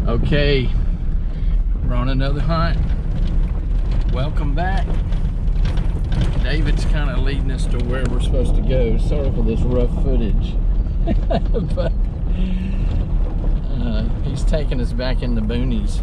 Okay, we're on another hunt. Welcome back. David's kind of leading us to where we're supposed to go. Sorry for this rough footage. But he's taking us back in the boonies.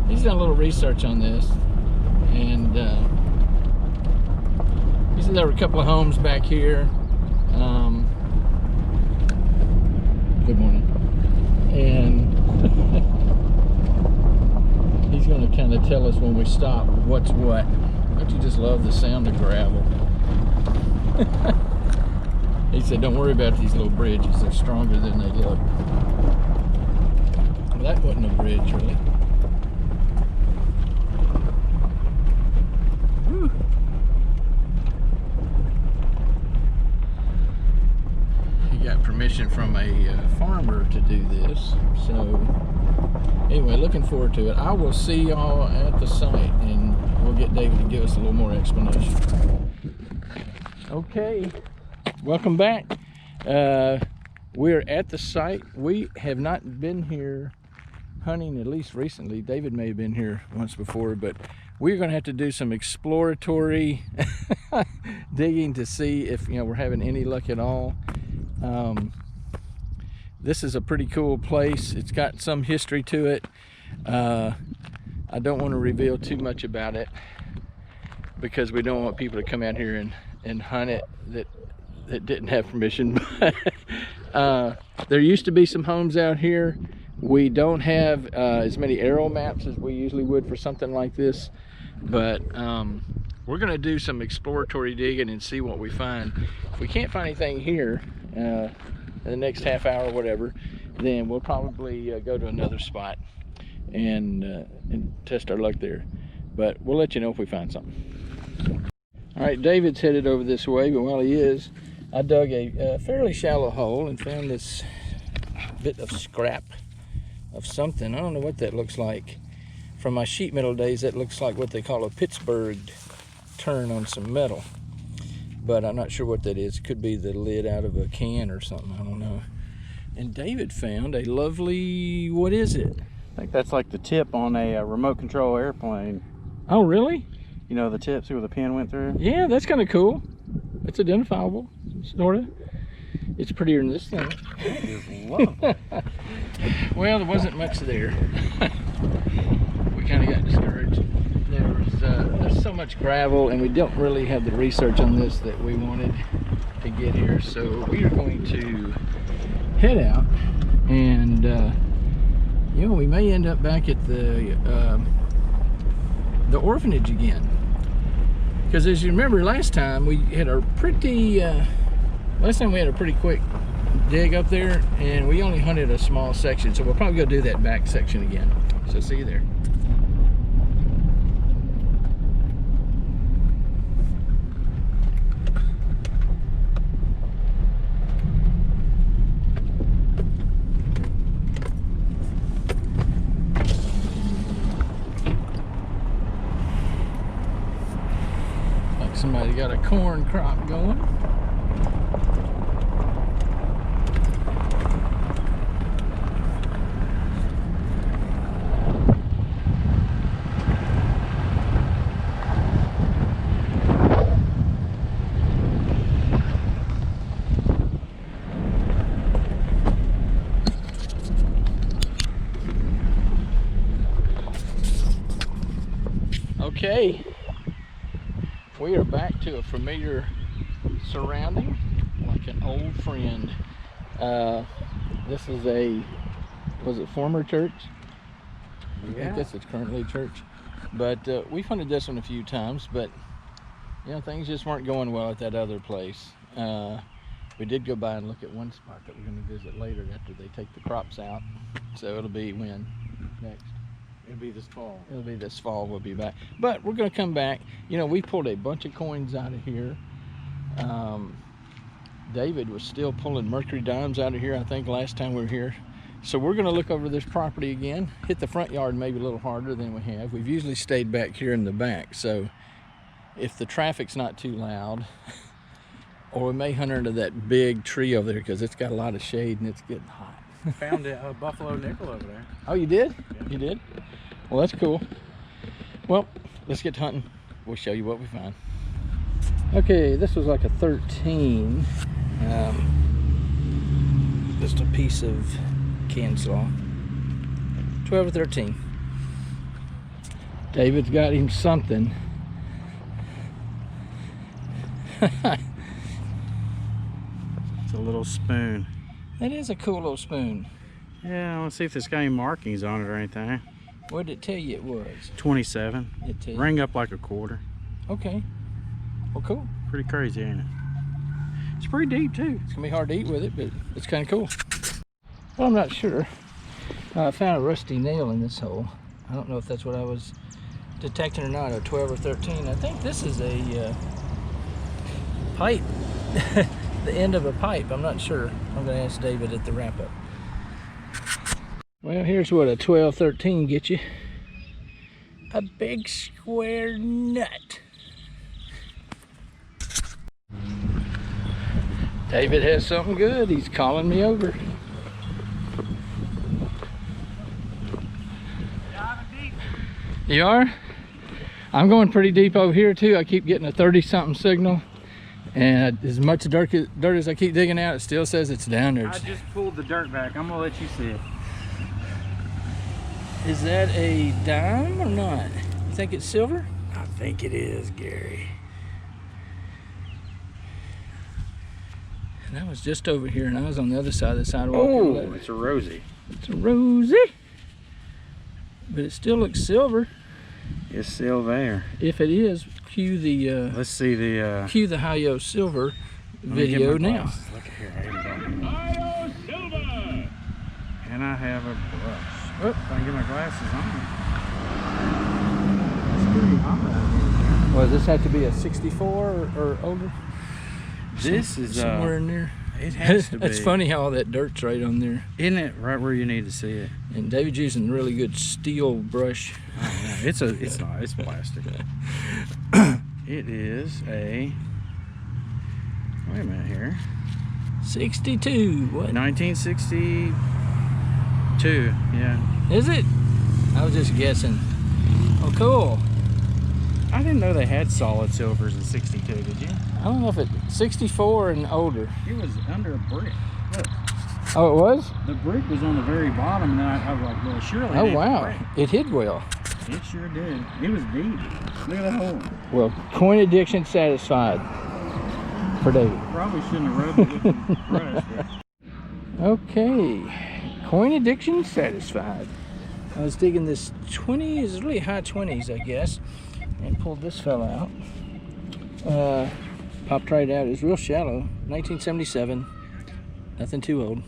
He's done a little research on this, and he said there were a couple of homes back here. Good morning. And he's going to kind of tell us when we stop what's what. Don't you just love the sound of gravel? He said, don't worry about these little bridges. They're stronger than they look. Well, that wasn't a bridge, really. Whew. He got permission from a farmer to do this. So anyway, looking forward to it. I will see y'all at the site, and we'll get David to give us a little more explanation. Okay, welcome back. We're at the site. We have not been here hunting, at least recently. David may have been here once before, but we're going to have to do some exploratory digging to see if we're having any luck at all. This is a pretty cool place. It's got some history to it. I don't want to reveal too much about it because we don't want people to come out here and hunt it that didn't have permission. There used to be some homes out here. We don't have as many aerial maps as we usually would for something like this, but we're going to do some exploratory digging and see what we find. If we can't find anything here in the next half hour or whatever, then we'll probably go to another spot and test our luck there. But we'll let you know if we find something. All right, David's headed over this way, but while he is, I dug a fairly shallow hole and found this bit of scrap of something. I don't know what that looks like. From my sheet metal days, that looks like what they call a Pittsburgh turn on some metal, but I'm not sure what that is. It could be the lid out of a can or something, I don't know. And David found a lovely, what is it? I think that's like the tip on a remote control airplane. Oh, really? You know, the tip, see where the pin went through? Yeah, that's kind of cool. It's identifiable, sort of. It's prettier than this thing. It is lovely. Well, there wasn't much there. We kind of got discouraged. There's so much gravel, and we don't really have the research on this that we wanted to get here. So we are going to head out, and we may end up back at the orphanage again. Because as you remember, last time we had a pretty quick dig up there, and we only hunted a small section. So we'll probably go do that back section again. So see you there. Somebody got a corn crop going. Okay. We are back to a familiar surrounding, like an old friend. This is was it former church? I think this is currently church. But we've hunted this one a few times, but things just weren't going well at that other place. We did go by and look at one spot that we're going to visit later after they take the crops out. So it'll be when next? It'll be this fall. It'll be this fall we'll be back. But we're going to come back. We pulled a bunch of coins out of here. David was still pulling mercury dimes out of here, I think, last time we were here. So we're going to look over this property again, hit the front yard maybe a little harder than we have. We've usually stayed back here in the back. So if the traffic's not too loud. Or we may hunt under that big tree over there because it's got a lot of shade and it's getting hot. Found a buffalo nickel over there. Oh, you did? Yeah. You did? Well, that's cool. Well, let's get to hunting. We'll show you what we find. Okay, this was like a 13. Just a piece of can slaw. 12 or 13. David's got him something. It's a little spoon. That is a cool little spoon. Yeah, I want to see if it's got any markings on it or anything. What did it tell you it was? 27. It tell you? Ring up like a quarter. Okay. Well, cool. Pretty crazy, ain't it? It's pretty deep too. It's gonna be hard to eat with it, but it's kind of cool. Well, I'm not sure. I found a rusty nail in this hole. I don't know if that's what I was detecting or not, a 12 or 13. I think this is a pipe. The end of a pipe. I'm not sure. I'm gonna ask David at the wrap up. Well, here's what a 12, 13 gets you. A big square nut. David has something good. He's calling me over. You are? I'm going pretty deep over here too. I keep getting a 30-something signal. And as much dirt as I keep digging out, it still says it's down there. I just pulled the dirt back. I'm gonna let you see it. Is that a dime or not? You think it's silver? I think it is, Gary. And I was just over here, and I was on the other side of the sidewalk. Oh, it's a rosy. It's a rosy. But it still looks silver. It's still there. If it is, cue the Let's see the cue the Hi-Yo Silver video now. Look at here. Hi-Yo Silver. And I have a brush. Oh, if I can get my glasses on. It's pretty hot out here. Well, does this have to be a 64 or older? This is somewhere in there. It has to be. It's funny how all that dirt's right on there. Isn't it? Right where you need to see it. And David's using a really good steel brush. Oh, yeah. It's not. It's plastic. It is a. Wait a minute here. 62. What? 1962. Yeah. Is it? I was just guessing. Oh, cool. I didn't know they had solid silvers in 62, did you? I don't know if it's 64 and older. It was under a brick. Look. Oh, it was? The brick was on the very bottom, and then I was like, well, surely. Oh, wow. It hid well. It sure did. It was deep. Look at that hole. Well, coin addiction satisfied for David. Probably shouldn't have rubbed it with the brush. But... Okay. Coin addiction satisfied. I was digging this 20s, really high 20s, I guess, and pulled this fella out. Popped right out. It was real shallow. 1977. Nothing too old.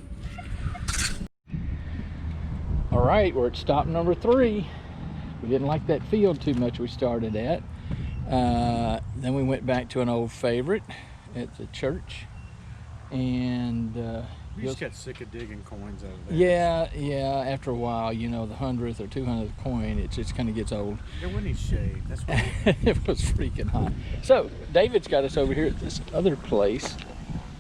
All right, we're at stop number 3. We didn't like that field too much we started at. Then we went back to an old favorite at the church. And you just got sick of digging coins over there. Yeah, after a while, you know, the 100th or 200th coin, it just kind of gets old. There wasn't any shade. That's what it was freaking hot. So David's got us over here at this other place.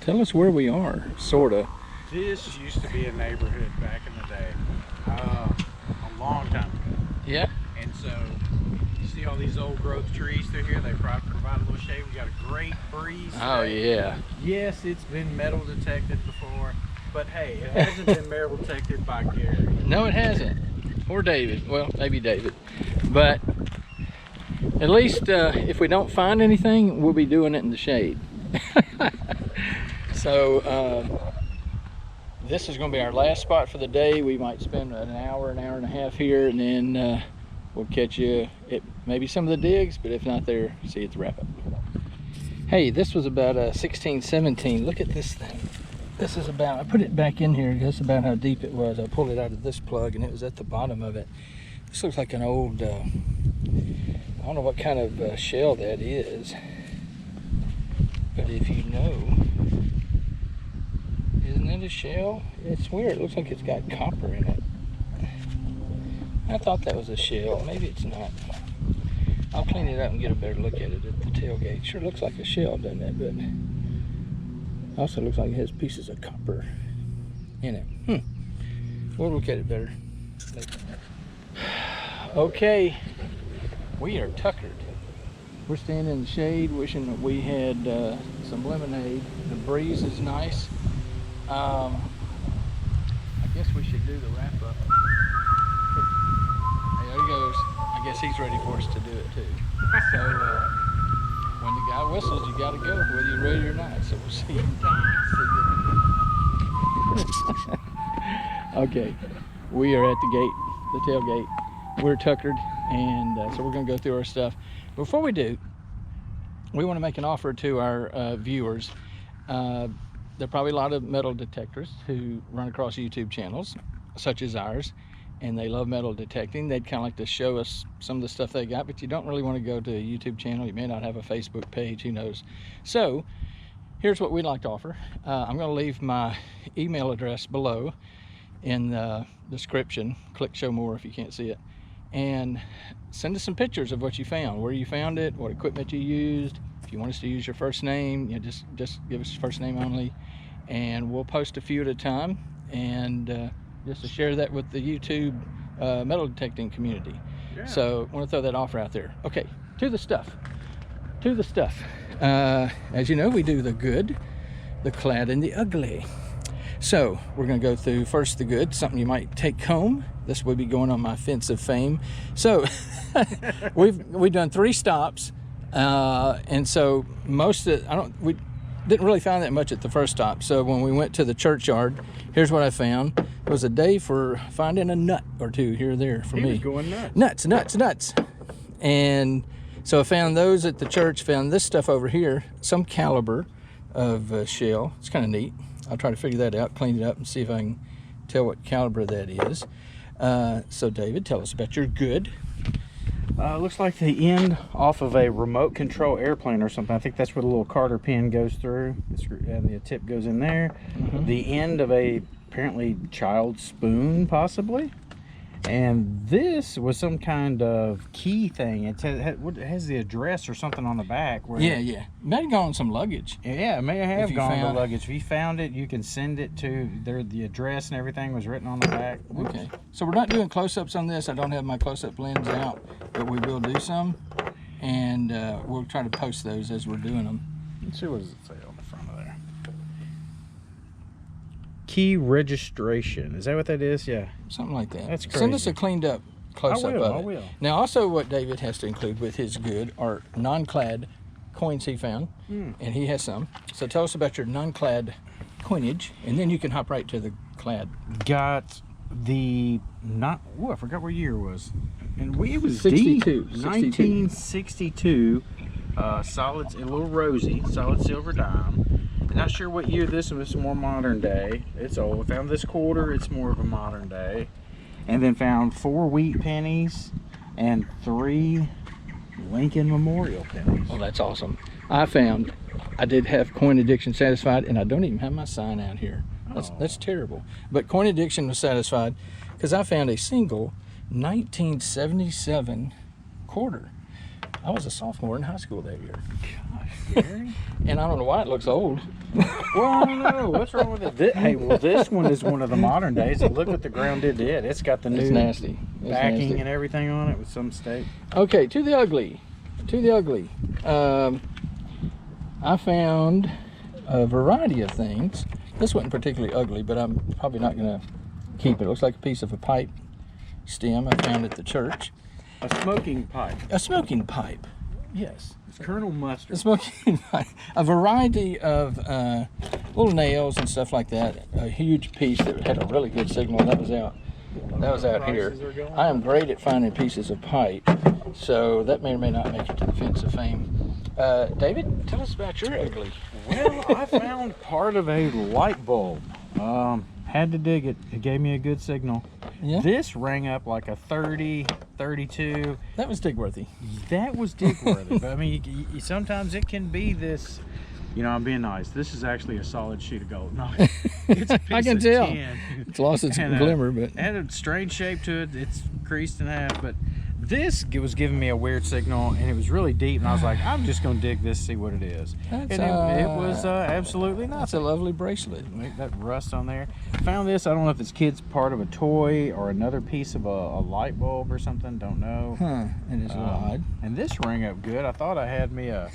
Tell us where we are, sorta. This used to be a neighborhood back in the day, a long time ago. Yeah. And so you see all these old growth trees through here. They provide a little shade. We got a great breeze. Oh yeah. Yes, it's been metal detected before, but hey, it hasn't been metal detected by Gary. No, it hasn't. Or David. Well, maybe David. But at least if we don't find anything, we'll be doing it in the shade. So this is going to be our last spot for the day. We might spend an hour and a half here, and then we'll catch you at maybe some of the digs, but if not there, see you at the wrap up. Hey, this was about a 16, 17. Look at this thing. This is about, I put it back in here, that's about how deep it was. I pulled it out of this plug and it was at the bottom of it. This looks like an old, I don't know what kind of shell that is. But if you know, isn't it a shell? It's weird, it looks like it's got copper in it. I thought that was a shell, maybe it's not. I'll clean it up and get a better look at it at the tailgate. Sure looks like a shell, doesn't it? But also looks like it has pieces of copper in it. We'll look at it better later. Okay, we are tuckered. We're standing in the shade, wishing that we had some lemonade. The breeze is nice. I guess we should do the wrap up. Hey, there he goes. I guess he's ready for us to do it too. So when the guy whistles, you gotta go, whether you're ready or not. So we'll see you. Okay, we are at the gate, the tailgate. We're tuckered, and so we're gonna go through our stuff. Before we do, we want to make an offer to our viewers. There are probably a lot of metal detectors who run across YouTube channels, such as ours, and they love metal detecting. They'd kind of like to show us some of the stuff they got, but you don't really want to go to a YouTube channel. You may not have a Facebook page, who knows. So here's what we'd like to offer. I'm going to leave my email address below in the description. Click show more if you can't see it, and send us some pictures of what you found, where you found it, what equipment you used. If you want us to use your first name, you know, just give us your first name only, and we'll post a few at a time, and just to share that with the YouTube metal detecting community. Yeah. So I want to throw that offer out there. Okay, to the stuff. As you know, we do the good, the clad, and the ugly. So we're going to go through first the good, something you might take home. This will be going on my fence of fame. So we've done 3 stops, and so most of we didn't really find that much at the first stop. So when we went to the churchyard, here's what I found. It was a day for finding a nut or two here or there for me. He was going nuts. Nuts. And so I found those at the church. Found this stuff over here, some caliber of shell. It's kind of neat. I'll try to figure that out, clean it up, and see if I can tell what caliber that is. So David, tell us about your good. Looks like the end off of a remote control airplane or something. I think that's where the little Carter pin goes through, and the tip goes in there. The end of a apparently child spoon, possibly. And this was some kind of key thing. It has the address or something on the back. Where yeah. It may have gone on some luggage. Yeah, it may have gone on the luggage. If you found it, you can send it to the address and everything was written on the back. Okay. So we're not doing close-ups on this. I don't have my close-up lens out, but we will do some. And we'll try to post those as we're doing them. Let's see, what does it say on the front of there? Key registration. Is that what that is? Yeah. Something like that. That's crazy. Send us a cleaned up close-up of it. I will. Now, also what David has to include with his good are non-clad coins he found, and he has some. So tell us about your non-clad coinage, and then you can hop right to the clad. Got the I forgot what year it was. And it was 62. 1962. Solid, a little rosy, solid silver dime. Not sure what year this was, more modern day. It's old. Found this quarter, it's more of a modern day. And then found 4 wheat pennies and 3 Lincoln Memorial pennies. Oh, that's awesome. I did have coin addiction satisfied, and I don't even have my sign out here. That's terrible. But coin addiction was satisfied because I found a single 1977 quarter. I was a sophomore in high school that year. Gosh, Gary. And I don't know why it looks old. Well, I don't know. What's wrong with it? Hey, well, this one is one of the modern days. And look what the ground did to it. It's got the new nasty. backing and everything on it with some stake. Okay, to the ugly. I found a variety of things. This wasn't particularly ugly, but I'm probably not going to keep it. It looks like a piece of a pipe stem I found at the church. A smoking pipe. A smoking pipe, yes. It's Colonel Mustard. A smoking pipe. A variety of little nails and stuff like that. A huge piece that had a really good signal. That was out here. I am great at finding pieces of pipe, so that may or may not make it to the fence of fame. David, tell us about your ugly. Well, I found part of a light bulb. Had to dig it. It gave me a good signal. Yeah. This rang up like a 30, 32. That was dig-worthy. That was dig-worthy. But I mean, sometimes it can be this. You know, I'm being nice. This is actually a solid sheet of gold. No, it's a piece I can of tell. tin. It's lost its glimmer, but it had a strange shape to it. It's creased in half, but This was giving me a weird signal, and it was really deep, and I was like, I'm just gonna dig this, see what it is. That's, and it was absolutely nothing. That's a lovely bracelet. Make that rust on there. Found this. I don't know if it's kid's part of a toy or another piece of a light bulb or something. Don't know. Huh? It is odd. And this rang up good. I thought I had me a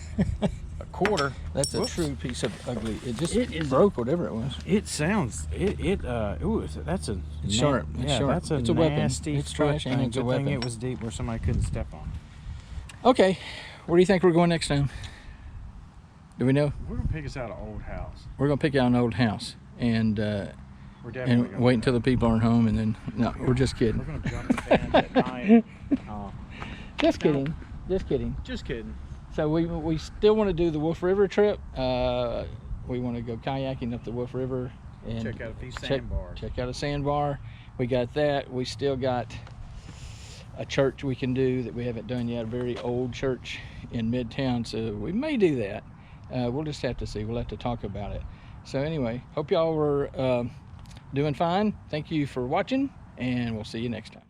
quarter. That's a Whoops. true piece of ugly. It just broke whatever it was. It sounds ooh, that's a It's sharp. It's sharp. That's a It's a weapon. nasty It's trash and thing. it's a Good weapon. thing it was deep where somebody couldn't step on. Okay, where do you think we're going next time? Do we know? We're gonna pick us out an old house. We're gonna pick out an old house and We're definitely and gonna wait do until the people aren't home, and then no, we're just kidding. We're gonna jump the fence at night. Just kidding. Just kidding. Just kidding. So we still want to do the Wolf River trip. We want to go kayaking up the Wolf River and Check out a few sandbars. Check out a sandbar. We got that. We still got a church we can do that we haven't done yet. A very old church in Midtown. So we may do that. We'll just have to see. We'll have to talk about it. So anyway, hope y'all were doing fine. Thank you for watching, and we'll see you next time.